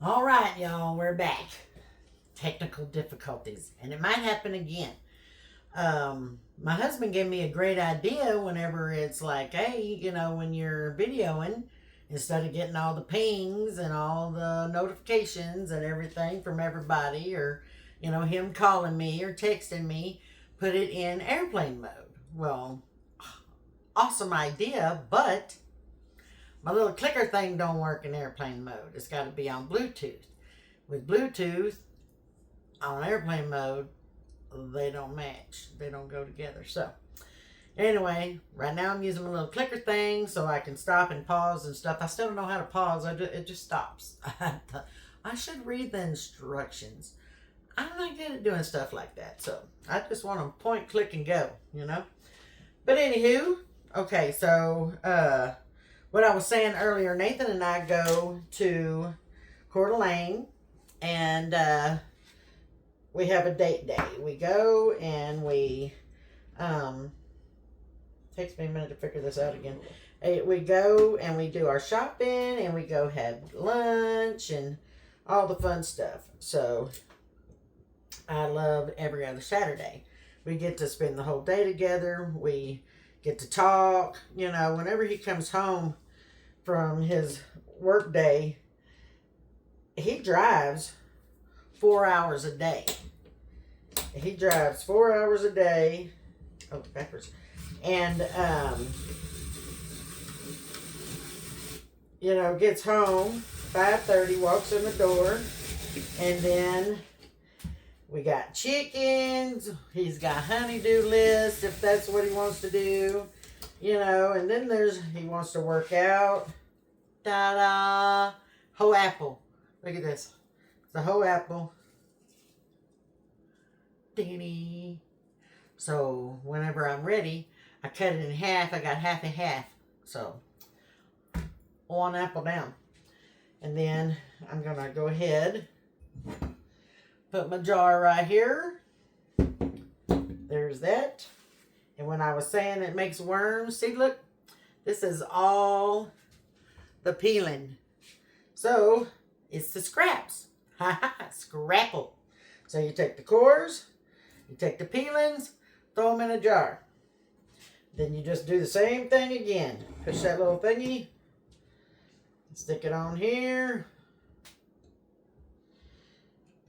All right, y'all, we're back. Technical difficulties, and it might happen again. My husband gave me a great idea whenever it's like, hey, when you're videoing, instead of getting all the pings and all the notifications and everything from everybody, or, him calling me or texting me, put it in airplane mode. Well, awesome idea, but my little clicker thing don't work in airplane mode. It's got to be on Bluetooth. With Bluetooth on airplane mode, they don't match. They don't go together. So, anyway, right now I'm using my little clicker thing so I can stop and pause and stuff. I still don't know how to pause. It just stops. I should read the instructions. I'm not good at doing stuff like that. So, I just want to point, click, and go. But anywho, okay, so what I was saying earlier, Nathan and I go to Coeur d'Alene, and we have a date day. We go and we takes me a minute to figure this out again. We go and we do our shopping, and we go have lunch and all the fun stuff. So I love every other Saturday. We get to spend the whole day together. We get to talk. Whenever he comes home from his work day, he drives 4 hours a day. He drives 4 hours a day. Oh, backwards. And, gets home 5:30, walks in the door, and then we got chickens. He's got honeydew lists if that's what he wants to do. And then he wants to work out. Ta-da! Whole apple. Look at this. It's a whole apple. Dinny. So whenever I'm ready, I cut it in half. I got half and half. So one apple down. And then I'm going to go ahead, put my jar right here. There's that. And when I was saying it makes worms, see, look, this is all the peeling. So it's the scraps. Ha ha, scrapple. So you take the cores, you take the peelings, throw them in a jar. Then you just do the same thing again. Push that little thingy, stick it on here,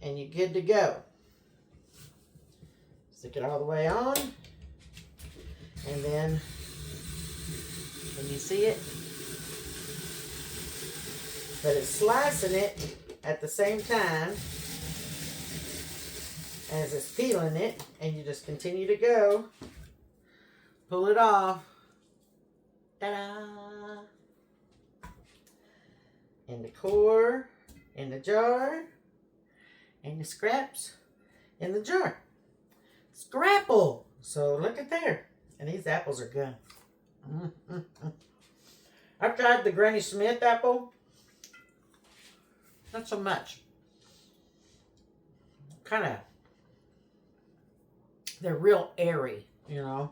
and you're good to go. Stick it all the way on, and then can you see it? But it's slicing it at the same time as it's peeling it, and you just continue to go. Pull it off. Ta-da! And the core in the jar, and the scraps in the jar. Scrapple! So look at there. And these apples are good. I've tried the Granny Smith apple. Not so much. Kind of, they're real airy, I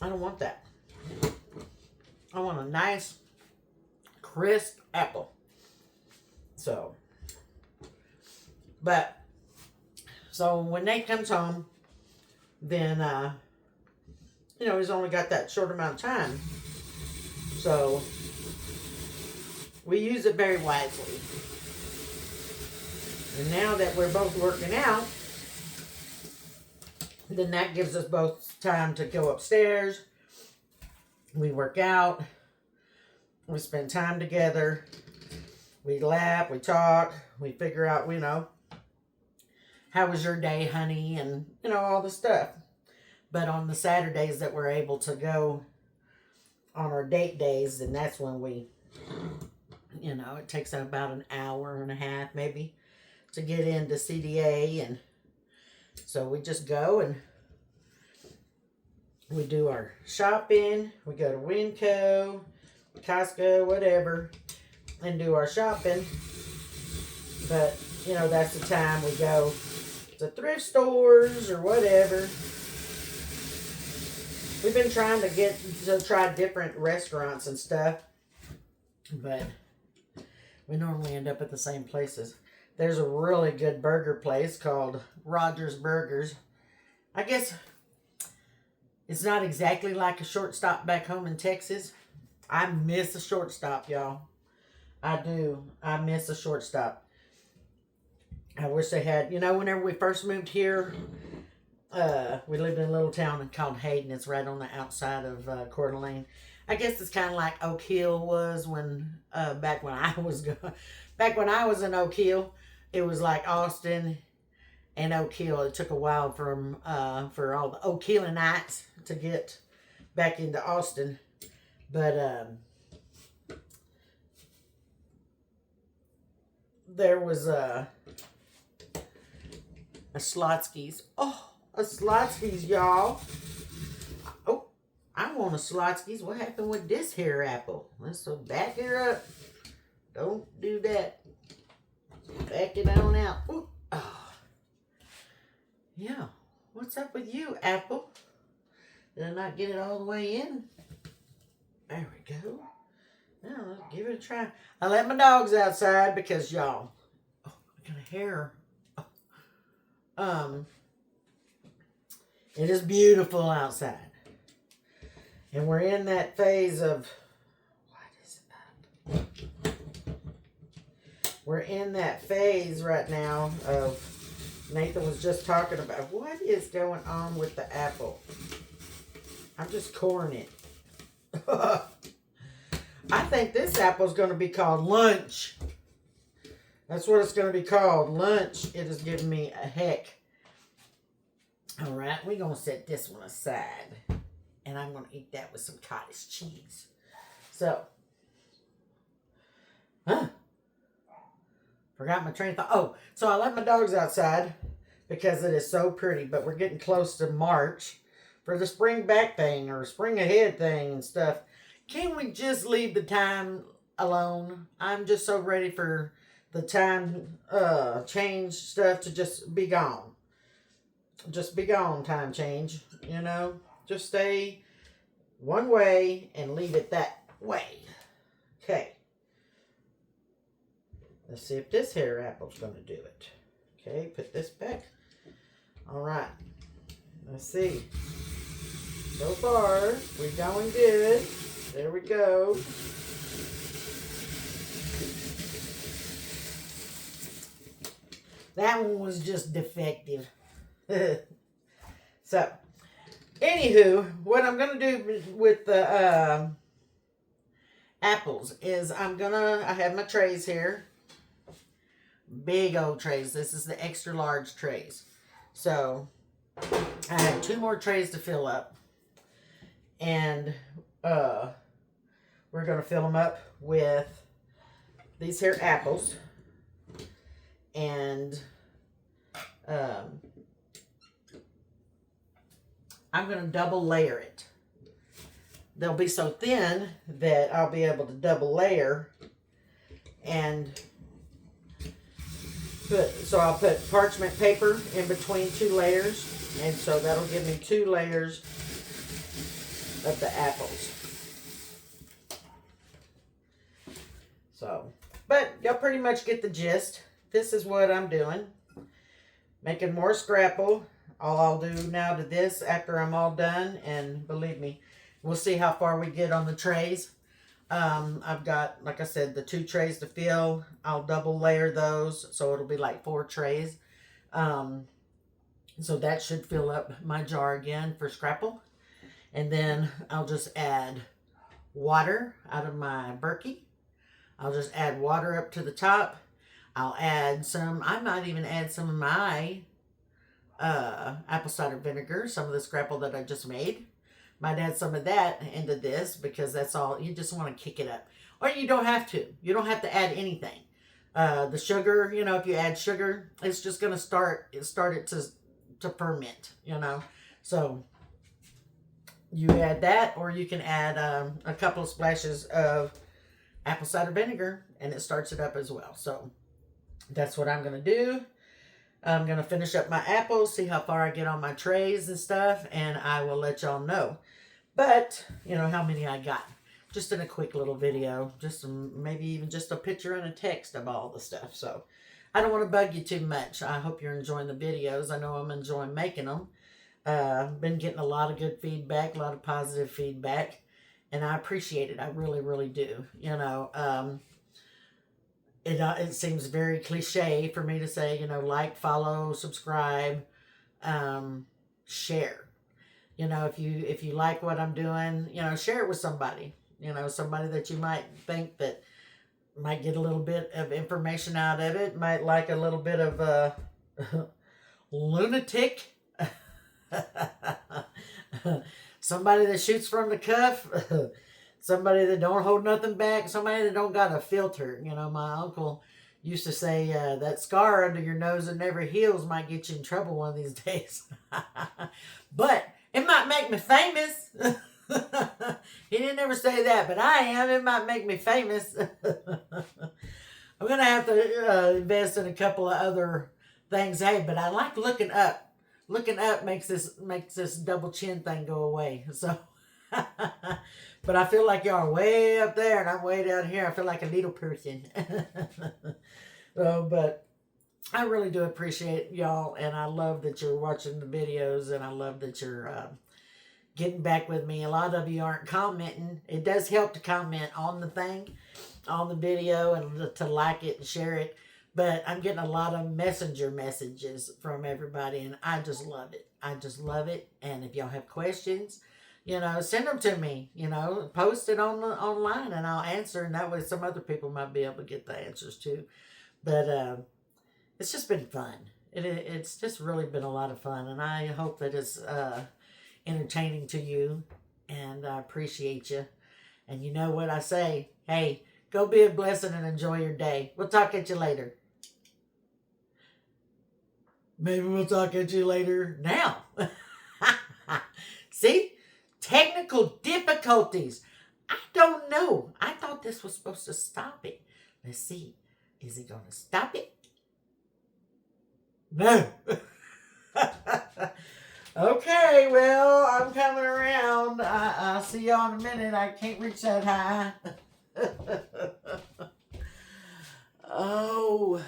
don't want that. I want a nice, crisp apple. So when Nate comes home, then, he's only got that short amount of time. So we use it very wisely. And now that we're both working out, then that gives us both time to go upstairs. We work out. We spend time together. We laugh. We talk. We figure out, how was your day, honey? And, all the stuff. But on the Saturdays that we're able to go on our date days, then that's when we, it takes about an hour and a half maybe to get into CDA. And so we just go and we do our shopping. We go to Winco, Costco, whatever, and do our shopping. But, that's the time we go to thrift stores or whatever. We've been trying to try different restaurants and stuff. But We normally end up at the same places. There's a really good burger place called Rogers Burgers. I guess it's not exactly like a short stop back home in Texas. I miss a short stop, y'all. I do. I miss a short stop. I wish they had, whenever we first moved here, we lived in a little town called Hayden. It's right on the outside of Coeur d'Alene. I guess it's kind of like Oak Hill was when back when I was back when I was in Oak Hill. It was like Austin and Oak Hill. It took a while for all the Oak Hillianites to get back into Austin, but there was a Slotsky's. Oh, a Slotsky's, y'all. Oh, I want a Slotsky's. What happened with this here apple? Let's so back her up. Don't do that. Back it on out. Ooh. Oh. Yeah. What's up with you, apple? Did I not get it all the way in? There we go. Now, let's give it a try. I let my dogs outside because y'all. Oh, I got a hair. It is beautiful outside. And we're in that phase of, what is it? We're in that phase right now of, Nathan was just talking about, what is going on with the apple? I'm just coring it. I think this apple is going to be called Lunch. That's what it's going to be called, Lunch. It is giving me a heck. All right, we're going to set this one aside. And I'm going to eat that with some cottage cheese. So, forgot my train of thought. Oh, so I let my dogs outside because it is so pretty. But we're getting close to March for the spring back thing or spring ahead thing and stuff. Can we just leave the time alone? I'm just so ready for the time change stuff to just be gone. Just be gone, time change. Just stay one way and leave it that way. Okay. Let's see if this here apple's going to do it. Okay, put this back. All right. Let's see. So far, we're going good. There we go. That one was just defective. So, anywho, what I'm going to do with the apples is I have my trays here. Big old trays. This is the extra large trays. So, I have 2 more trays to fill up. And we're going to fill them up with these here apples. And I'm going to double layer it. They'll be so thin that I'll be able to double layer and I'll put parchment paper in between 2 layers, and so that'll give me 2 layers of the apples. So, but y'all pretty much get the gist. This is what I'm doing. Making more scrapple. All I'll do now to this after I'm all done, and believe me, we'll see how far we get on the trays. I've got, like I said, the 2 trays to fill. I'll double layer those, so it'll be like 4 trays. So that should fill up my jar again for scrapple. And then I'll just add water out of my Berkey. I'll just add water up to the top. I'll add some, I might even add some of my apple cider vinegar, some of the scrapple that I just made. Might add some of that into this because that's all, you just want to kick it up. Or you don't have to. You don't have to add anything. The sugar, if you add sugar, it's just going to start it to ferment, So you add that, or you can add a couple of splashes of apple cider vinegar and it starts it up as well. So that's what I'm going to do. I'm going to finish up my apples, see how far I get on my trays and stuff, and I will let y'all know. But, how many I got. just in a quick little video, maybe even just a picture and a text of all the stuff. So I don't want to bug you too much. I hope you're enjoying the videos. I know I'm enjoying making them. I've been getting a lot of good feedback, a lot of positive feedback, and I appreciate it. I really, really do. It seems very cliche for me to say, like, follow, subscribe, share. If you like what I'm doing, share it with somebody. Somebody that you might think that might get a little bit of information out of it, might like a little bit of lunatic. Somebody that shoots from the cuff. Somebody that don't hold nothing back. Somebody that don't got a filter. My uncle used to say that scar under your nose that never heals might get you in trouble one of these days. But it might make me famous. He didn't ever say that, but I am. It might make me famous. I'm going to have to invest in a couple of other things. Hey, but I like looking up. Looking up makes this double chin thing go away. So, but I feel like y'all are way up there and I'm way down here. I feel like a little person. But I really do appreciate y'all, and I love that you're watching the videos, and I love that you're getting back with me. A lot of you aren't commenting. It does help to comment on the thing, on the video, and to like it and share it. But I'm getting a lot of messenger messages from everybody, and I just love it. I just love it. And if y'all have questions, send them to me. Post it online, and I'll answer. And that way some other people might be able to get the answers too. But it's just been fun. It's just really been a lot of fun. And I hope that it's entertaining to you. And I appreciate you. And you know what I say? Hey, go be a blessing and enjoy your day. We'll talk at you later. Maybe we'll talk at you later now. See? Technical difficulties. I don't know. I thought this was supposed to stop it. Let's see. Is it going to stop it? No. Okay, well, I'm coming around. I'll see y'all in a minute. I can't reach that high. Oh.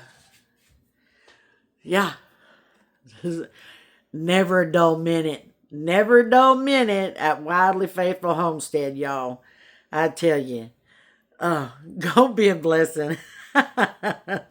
Yeah. Never a dull minute. Never a dull minute at Wildly Faithful Homestead, y'all. I tell you. Go be a blessing.